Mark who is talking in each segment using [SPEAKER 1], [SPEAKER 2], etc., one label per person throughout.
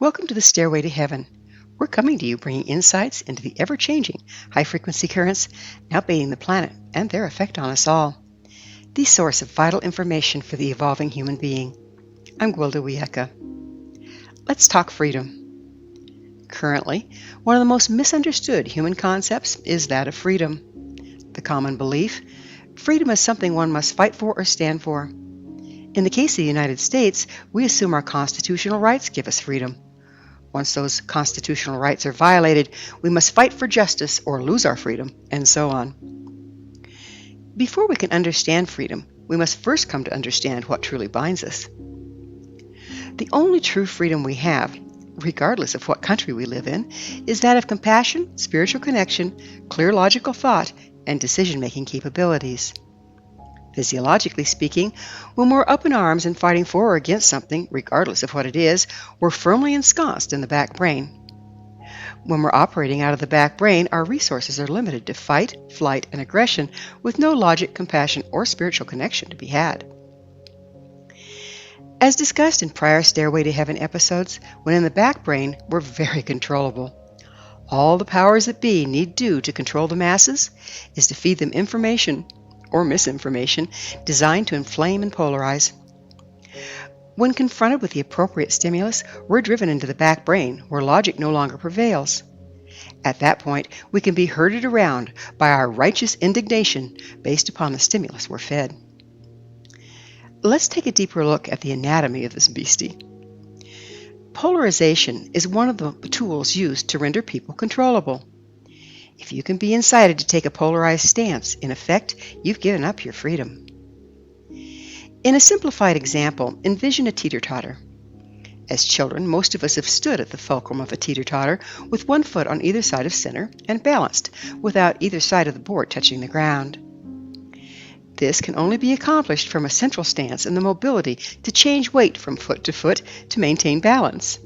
[SPEAKER 1] Welcome to the Stairway to Heaven. We're coming to you bringing insights into the ever-changing high-frequency currents now bathing the planet and their effect on us all. The source of vital information for the evolving human being. I'm Gwilda Wiyaka. Let's talk freedom. Currently, one of the most misunderstood human concepts is that of freedom. The common belief, freedom is something one must fight for or stand for. In the case of the United States, we assume our constitutional rights give us freedom. Once those constitutional rights are violated, we must fight for justice or lose our freedom, and so on. Before we can understand freedom, we must first come to understand what truly binds us. The only true freedom we have, regardless of what country we live in, is that of compassion, spiritual connection, clear logical thought, and decision-making capabilities. Physiologically speaking, when we're up in arms and fighting for or against something, regardless of what it is, we're firmly ensconced in the back brain. When we're operating out of the back brain, our resources are limited to fight, flight, and aggression with no logic, compassion, or spiritual connection to be had. As discussed in prior Stairway to Heaven episodes, when in the back brain, we're very controllable. All the powers that be need do to control the masses is to feed them information or misinformation designed to inflame and polarize. When confronted with the appropriate stimulus, we're driven into the back brain where logic no longer prevails. At that point, we can be herded around by our righteous indignation based upon the stimulus we're fed. Let's take a deeper look at the anatomy of this beastie. Polarization is one of the tools used to render people controllable. If you can be incited to take a polarized stance, in effect, you've given up your freedom. In a simplified example, envision a teeter-totter. As children, most of us have stood at the fulcrum of a teeter-totter with one foot on either side of center and balanced, without either side of the board touching the ground. This can only be accomplished from a central stance and the mobility to change weight from foot to maintain balance.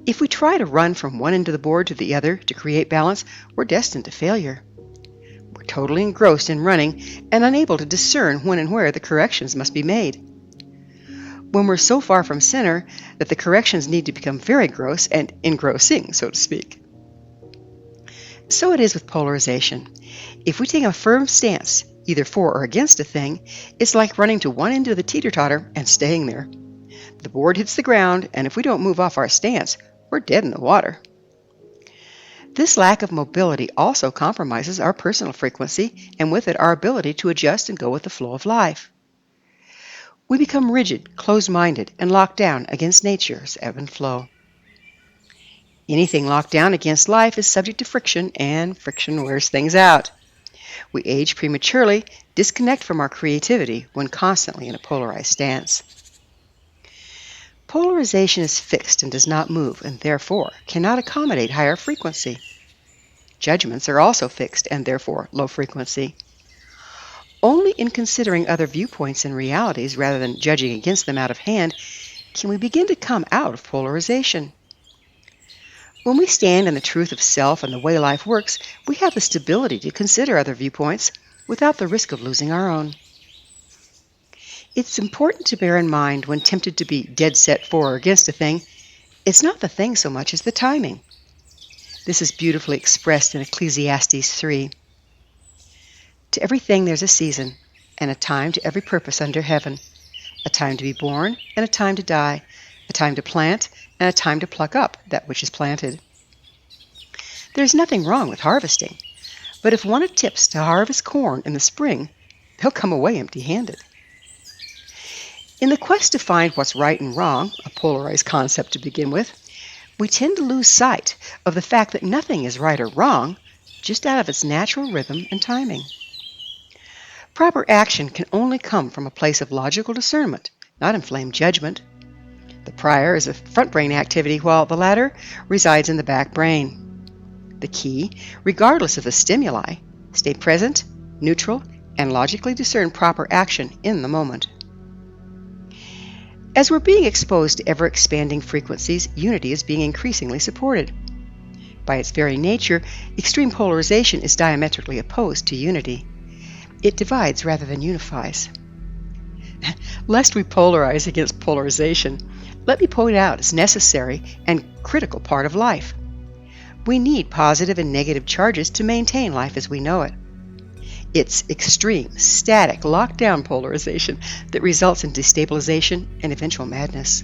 [SPEAKER 1] If we try to run from one end of the board to the other to create balance, we're destined to failure. We're totally engrossed in running and unable to discern when and where the corrections must be made. When we're so far from center that the corrections need to become very gross and engrossing, so to speak. So it is with polarization. If we take a firm stance, either for or against a thing, it's like running to one end of the teeter-totter and staying there. The board hits the ground, and if we don't move off our stance, we're dead in the water. This lack of mobility also compromises our personal frequency, and with it our ability to adjust and go with the flow of life. We become rigid, closed-minded, and locked down against nature's ebb and flow. Anything locked down against life is subject to friction, and friction wears things out. We age prematurely, disconnect from our creativity when constantly in a polarized stance. Polarization is fixed and does not move, and therefore cannot accommodate higher frequency. Judgments are also fixed and therefore low frequency. Only in considering other viewpoints and realities rather than judging against them out of hand can we begin to come out of polarization. When we stand in the truth of self and the way life works, we have the stability to consider other viewpoints without the risk of losing our own. It's important to bear in mind when tempted to be dead set for or against a thing, it's not the thing so much as the timing. This is beautifully expressed in Ecclesiastes 3. To everything there's a season, and a time to every purpose under heaven, a time to be born and a time to die, a time to plant and a time to pluck up that which is planted. There's nothing wrong with harvesting, but if one attempts to harvest corn in the spring, they'll come away empty-handed. In the quest to find what's right and wrong, a polarized concept to begin with, we tend to lose sight of the fact that nothing is right or wrong, just out of its natural rhythm and timing. Proper action can only come from a place of logical discernment, not inflamed judgment. The prior is a front brain activity, while the latter resides in the back brain. The key, regardless of the stimuli, stay present, neutral, and logically discern proper action in the moment. As we're being exposed to ever-expanding frequencies, unity is being increasingly supported. By its very nature, extreme polarization is diametrically opposed to unity. It divides rather than unifies. Lest we polarize against polarization, let me point out it's necessary and critical part of life. We need positive and negative charges to maintain life as we know it. It's extreme, static, lockdown polarization that results in destabilization and eventual madness.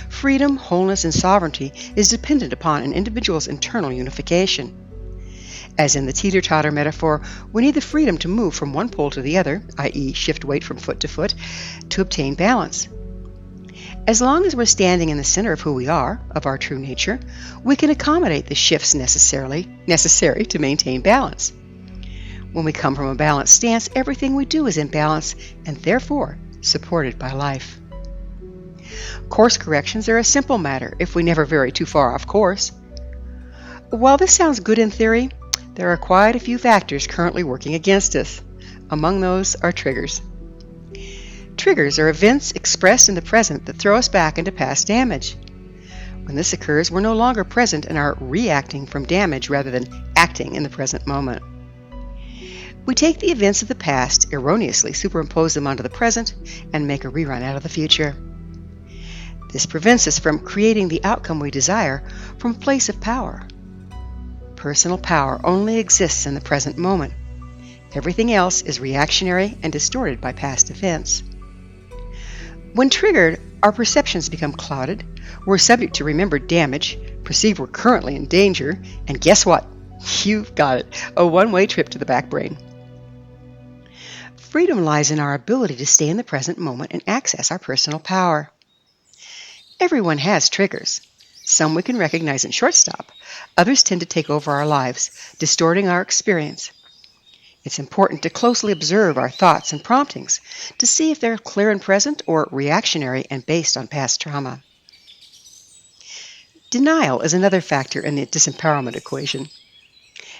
[SPEAKER 1] Freedom, wholeness, and sovereignty is dependent upon an individual's internal unification. As in the teeter-totter metaphor, we need the freedom to move from one pole to the other, i.e. shift weight from foot to foot, to obtain balance. As long as we're standing in the center of who we are, of our true nature, we can accommodate the shifts necessary to maintain balance. When we come from a balanced stance, everything we do is in balance and therefore supported by life. Course corrections are a simple matter if we never vary too far off course. While this sounds good in theory, there are quite a few factors currently working against us. Among those are triggers. Triggers are events expressed in the present that throw us back into past damage. When this occurs, we're no longer present and are reacting from damage rather than acting in the present moment. We take the events of the past, erroneously superimpose them onto the present, and make a rerun out of the future. This prevents us from creating the outcome we desire from a place of power. Personal power only exists in the present moment. Everything else is reactionary and distorted by past events. When triggered, our perceptions become clouded, we're subject to remembered damage, perceive we're currently in danger, and guess what? You've got it, a one-way trip to the back brain. Freedom lies in our ability to stay in the present moment and access our personal power. Everyone has triggers. Some we can recognize and shortstop. Others tend to take over our lives, distorting our experience. It's important to closely observe our thoughts and promptings to see if they're clear and present or reactionary and based on past trauma. Denial is another factor in the disempowerment equation.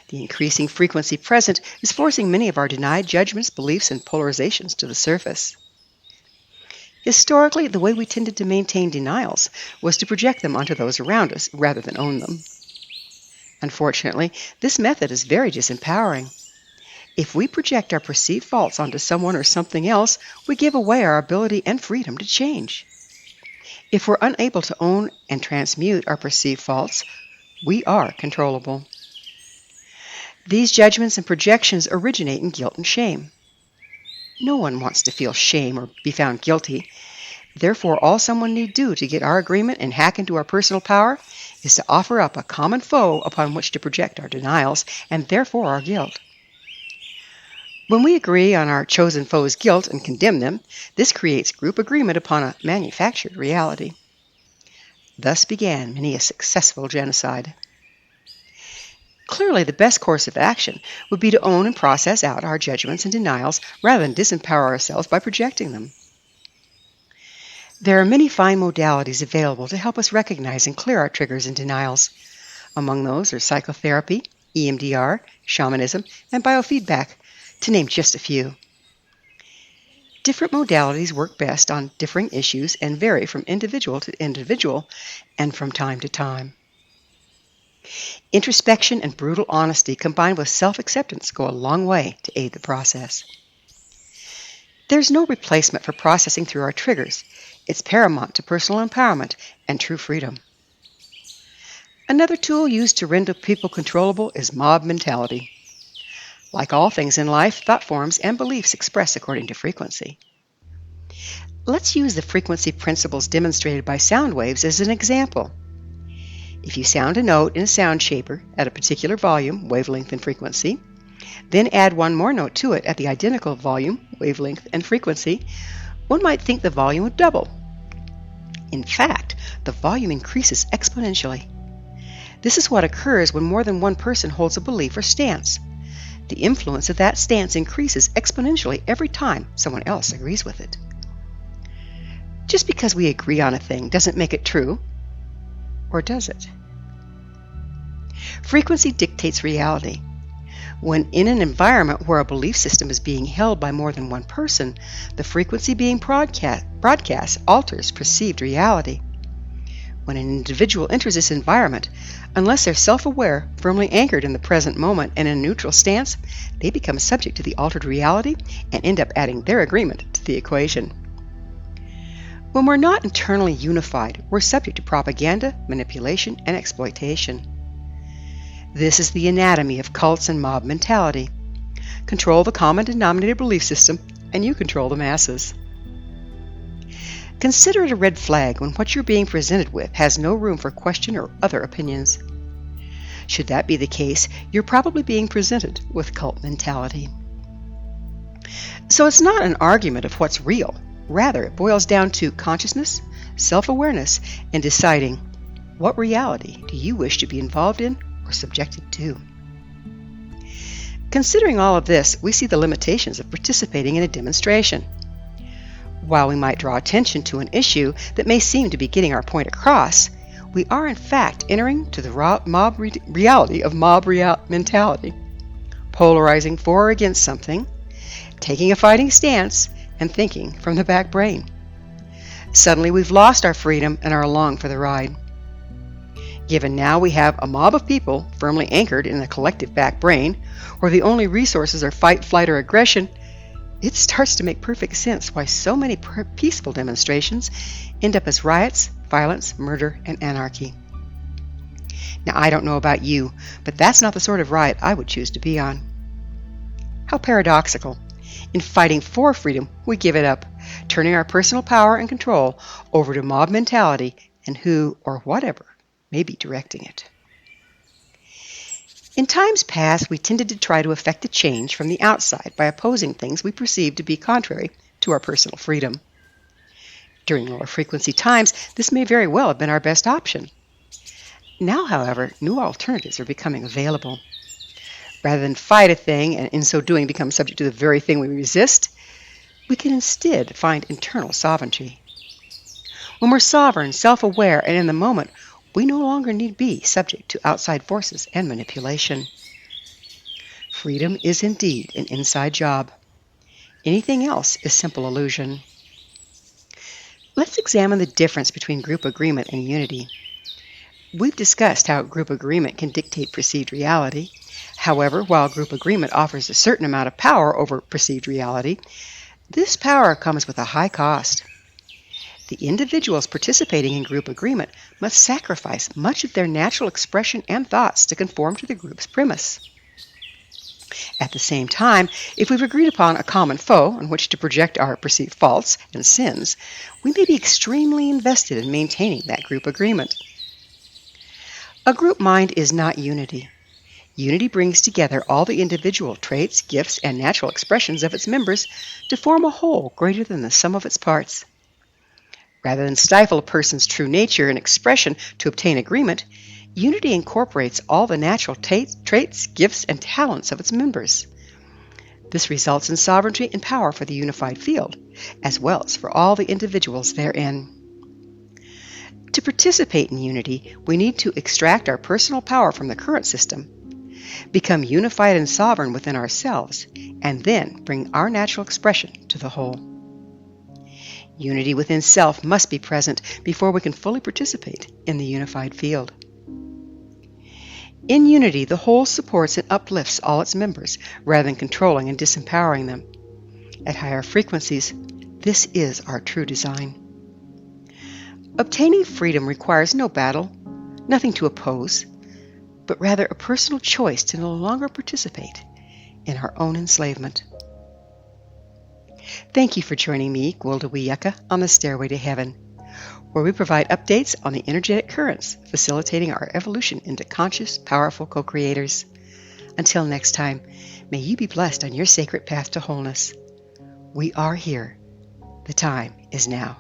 [SPEAKER 1] The increasing frequency present is forcing many of our denied judgments, beliefs, and polarizations to the surface. Historically, the way we tended to maintain denials was to project them onto those around us rather than own them. Unfortunately, this method is very disempowering. If we project our perceived faults onto someone or something else, we give away our ability and freedom to change. If we're unable to own and transmute our perceived faults, we are controllable. These judgments and projections originate in guilt and shame. No one wants to feel shame or be found guilty. Therefore, all someone need do to get our agreement and hack into our personal power is to offer up a common foe upon which to project our denials and therefore our guilt. When we agree on our chosen foe's guilt and condemn them, this creates group agreement upon a manufactured reality. Thus began many a successful genocide. Clearly, the best course of action would be to own and process out our judgments and denials rather than disempower ourselves by projecting them. There are many fine modalities available to help us recognize and clear our triggers and denials. Among those are psychotherapy, EMDR, shamanism, and biofeedback, to name just a few. Different modalities work best on differing issues and vary from individual to individual and from time to time. Introspection and brutal honesty combined with self-acceptance go a long way to aid the process. There's no replacement for processing through our triggers. It's paramount to personal empowerment and true freedom. Another tool used to render people controllable is mob mentality. Like all things in life, thought forms and beliefs express according to frequency. Let's use the frequency principles demonstrated by sound waves as an example. If you sound a note in a sound shaper at a particular volume, wavelength, and frequency, then add one more note to it at the identical volume, wavelength, and frequency, one might think the volume would double. In fact, the volume increases exponentially. This is what occurs when more than one person holds a belief or stance. The influence of that stance increases exponentially every time someone else agrees with it. Just because we agree on a thing doesn't make it true, or does it? Frequency dictates reality. When in an environment where a belief system is being held by more than one person, the frequency being broadcast alters perceived reality. When an individual enters this environment, unless they're self-aware, firmly anchored in the present moment and in a neutral stance, they become subject to the altered reality and end up adding their agreement to the equation. When we're not internally unified, we're subject to propaganda, manipulation, and exploitation. This is the anatomy of cults and mob mentality. Control the common denominator belief system, and you control the masses. Consider it a red flag when what you're being presented with has no room for question or other opinions. Should that be the case, you're probably being presented with cult mentality. So it's not an argument of what's real. Rather, it boils down to consciousness, self-awareness, and deciding what reality do you wish to be involved in or subjected to. Considering all of this, we see the limitations of participating in a demonstration. While we might draw attention to an issue that may seem to be getting our point across, we are in fact entering to the reality of mob mentality, polarizing for or against something, taking a fighting stance, and thinking from the back brain. Suddenly we've lost our freedom and are along for the ride. Given now we have a mob of people firmly anchored in a collective back brain, where the only resources are fight, flight, or aggression, it starts to make perfect sense why so many peaceful demonstrations end up as riots, violence, murder, and anarchy. Now, I don't know about you, but that's not the sort of riot I would choose to be on. How paradoxical. In fighting for freedom, we give it up, turning our personal power and control over to mob mentality and who or whatever may be directing it. In times past, we tended to try to effect a change from the outside by opposing things we perceived to be contrary to our personal freedom. During lower frequency times, this may very well have been our best option. Now, however, new alternatives are becoming available. Rather than fight a thing and in so doing become subject to the very thing we resist, we can instead find internal sovereignty. When we're sovereign, self-aware, and in the moment, we no longer need be subject to outside forces and manipulation. Freedom is indeed an inside job. Anything else is simple illusion. Let's examine the difference between group agreement and unity. We've discussed how group agreement can dictate perceived reality. However, while group agreement offers a certain amount of power over perceived reality, this power comes with a high cost. The individuals participating in group agreement must sacrifice much of their natural expression and thoughts to conform to the group's premise. At the same time, if we've agreed upon a common foe on which to project our perceived faults and sins, we may be extremely invested in maintaining that group agreement. A group mind is not unity. Unity brings together all the individual traits, gifts, and natural expressions of its members to form a whole greater than the sum of its parts. Rather than stifle a person's true nature and expression to obtain agreement, unity incorporates all the natural traits, gifts, and talents of its members. This results in sovereignty and power for the unified field, as well as for all the individuals therein. To participate in unity, we need to extract our personal power from the current system, become unified and sovereign within ourselves, and then bring our natural expression to the whole. Unity within self must be present before we can fully participate in the unified field. In unity, the whole supports and uplifts all its members rather than controlling and disempowering them. At higher frequencies, this is our true design. Obtaining freedom requires no battle, nothing to oppose, but rather a personal choice to no longer participate in our own enslavement. Thank you for joining me, Gwilda Wiyaka, on the Stairway to Heaven, where we provide updates on the energetic currents facilitating our evolution into conscious, powerful co-creators. Until next time, may you be blessed on your sacred path to wholeness. We are here. The time is now.